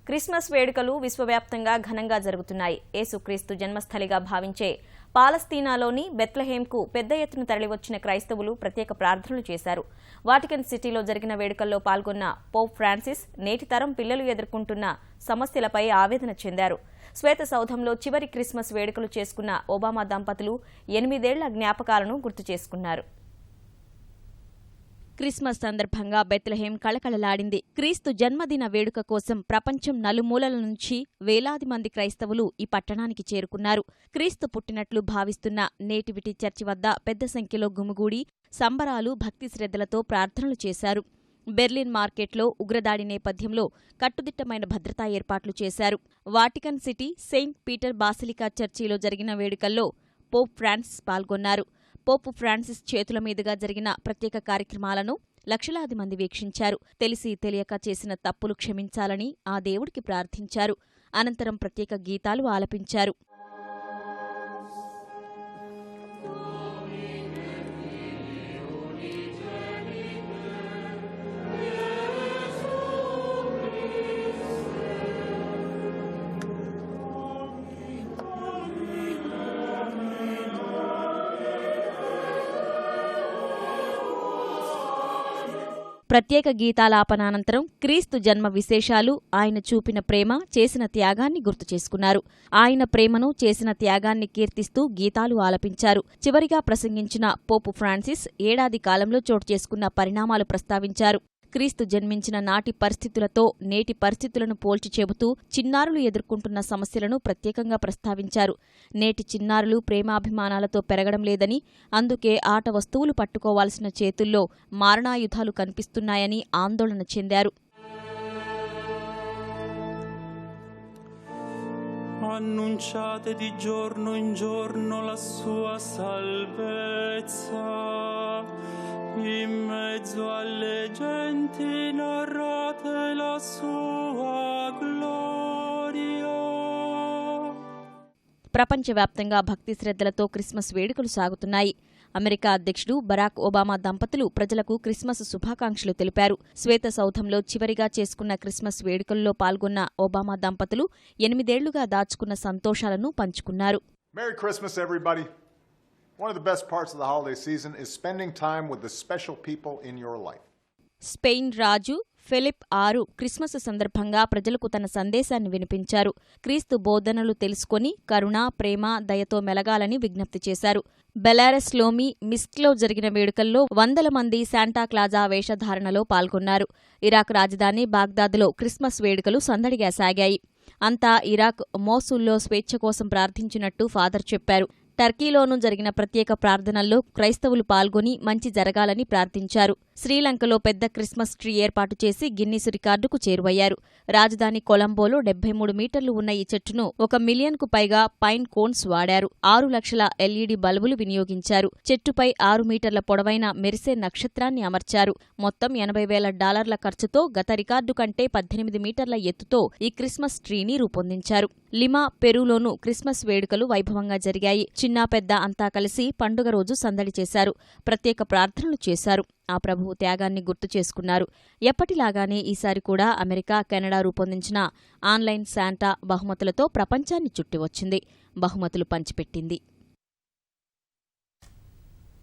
Christmas వేడుకలు విశ్వవ్యాప్తంగా ఘనంగా జరుగుతున్నాయి. యేసుక్రీస్తు జన్మస్థలిగా భావించే పాలస్తీనాలోని బెత్లెహేంకు పెద్ద ఎత్తున తరలివచ్చిన క్రైస్తవులు ప్రత్యేక ప్రార్థనలు చేశారు. వాటికన్ సిటీలో జరిగిన వేడుకల్లో పాల్గొన్న పోప్ ఫ్రాన్సిస్ నేటి తరం పిల్లలు ఎదుర్కొంటున్న సమస్యలపై ఆవేదన చెందారు. శ్వేత సౌధంలో చివరి క్రిస్మస్ వేడుకలు చేసుకున్న ఒబామా దంపతులు 8 ఏళ్ల జ్ఞాపకాలను గుర్తు చేసుకున్నారు. క్రిస్మస్ సందర్భంగా బెత్లెహేం కళకళలాడింది. క్రీస్తు జన్మదిన వేడుక కోసం ప్రపంచం నలుమూలల నుంచి వేలాది మంది క్రైస్తవులు ఈ పట్టణానికి చేరుకున్నారు. క్రీస్తు పుట్టినట్లు భావిస్తున్న నేటివిటీ చర్చి వద్ద పెద్ద సంఖ్యలో గుమిగూడి సంబరాలు, భక్తి శ్రద్ధలతో ప్రార్థనలు చేశారు. బెర్లిన్ మార్కెట్లో ఉగ్రదాడి నేపథ్యంలో కట్టుదిట్టమైన భద్రతా ఏర్పాట్లు చేశారు. Vatican city Saint Peter basilica చర్చిలో జరిగిన వేడుకల్లో పోప్ ఫ్రాన్సిస్ పాల్గొన్నారు. పోప్ ఫ్రాన్సిస్ చేతుల మీదుగా జరిగిన ప్రత్యేక కార్యక్రమాలను లక్షలాది మంది వీక్షించారు. తెలిసి తెలియక చేసిన తప్పులు క్షమించాలని ఆ దేవుడికి ప్రార్థించారు. అనంతరం ప్రత్యేక గీతాలు ఆలపించారు. ప్రత్యేక గీతాలాపనానంతరం క్రీస్తు జన్మ విశేషాలు, ఆయన చూపిన ప్రేమ, చేసిన త్యాగాన్ని గుర్తు చేసుకున్నారు. ఆయన ప్రేమను, చేసిన త్యాగాన్ని కీర్తిస్తూ గీతాలు ఆలపించారు. చివరిగా ప్రసంగించిన పోప్ ఫ్రాన్సిస్ ఏడాది కాలంలో చోటు చేసుకున్న పరిణామాలు ప్రస్తావించారు. క్రీస్తు జన్మించిన నాటి పరిస్థితులతో నేటి పరిస్థితులను పోల్చి చెబుతూ చిన్నారులు ఎదుర్కొంటున్న సమస్యలను ప్రత్యేకంగా ప్రస్తావించారు. నేటి చిన్నారులు ప్రేమాభిమానాలతో పెరగడం లేదని, అందుకే ఆట వస్తువులు పట్టుకోవాల్సిన చేతుల్లో మారణాయుధాలు కనిపిస్తున్నాయని ఆందోళన చెందారు. Annunciate di giorno in giorno la sua salvezza, in mezzo alle genti narrate la sua gloria. ప్రపంచవ్యాప్తంగా భక్తి శ్రద్ధలతో క్రిస్మస్ వేడుకలు సాగుతున్నాయి. అమెరికా అధ్యక్షుడు బరాక్ ఒబామా దంపతులు ప్రజలకు క్రిస్మస్ శుభాకాంక్షలు తెలిపారు. శ్వేత సౌధంలో చివరిగా చేసుకున్న క్రిస్మస్ వేడుకల్లో పాల్గొన్న ఒబామా దంపతులు 8 ఏళ్లుగా దాచుకున్న సంతోషాలను పంచుకున్నారు. Merry Christmas, everybody. One of the best parts of the holiday season is spending time with the special people in your life. Spain రాజు ఫిలిప్ 6 క్రిస్మస్ సందర్భంగా ప్రజలకు తన సందేశాన్ని వినిపించారు. క్రీస్తు బోధనలు తెలుసుకొని కరుణ, ప్రేమ, దయతో మెలగాలని విజ్ఞప్తి చేశారు. బెలారస్లోని మిస్క్లో జరిగిన వేడుకల్లో వందల మంది శాంటాక్లాజా వేషధారణలో పాల్గొన్నారు. ఇరాక్ రాజధాని బాగ్దాద్లో క్రిస్మస్ వేడుకలు సందడిగా సాగాయి. అంతా ఇరాక్ మోసుల్లో స్వేచ్ఛ కోసం ప్రార్థించినట్టు ఫాదర్ చెప్పారు. టర్కీలోనూ జరిగిన ప్రత్యేక ప్రార్థనల్లో క్రైస్తవులు పాల్గొని మంచి జరగాలని ప్రార్థించారు. శ్రీలంకలో పెద్ద క్రిస్మస్ ట్రీ ఏర్పాటు చేసి గిన్నిస్ రికార్డుకు చేరువయ్యారు. రాజధాని కొలంబోలో 73 మీటర్లు ఉన్న ఈ చెట్టును 1 మిలియన్కు పైగా పైన్ కోన్స్ వాడారు. 6 లక్షల ఎల్ఈడీ బల్బులు వినియోగించారు. చెట్టుపై 6 మీటర్ల పొడవైన మెరిసే నక్షత్రాన్ని అమర్చారు. మొత్తం $80,000 ఖర్చుతో గత రికార్డు కంటే 18 మీటర్ల ఎత్తుతో ఈ క్రిస్మస్ ట్రీని రూపొందించారు. లిమా, పెరూలోనూ క్రిస్మస్ వేడుకలు వైభవంగా జరిగాయి. చిన్నా పెద్ద అంతా కలిసి పండుగ రోజు సందడి చేశారు. ప్రత్యేక ప్రార్థనలు చేశారు. ఆ ప్రభువు త్యాగాన్ని గుర్తు చేసుకున్నారు. ఎప్పటిలాగానే ఈసారి కూడా అమెరికా, కెనడా రూపొందించిన ఆన్లైన్ శాంటా బహుమతులతో ప్రపంచాన్ని చుట్టి వచ్చింది. బహుమతులు పంచిపెట్టింది.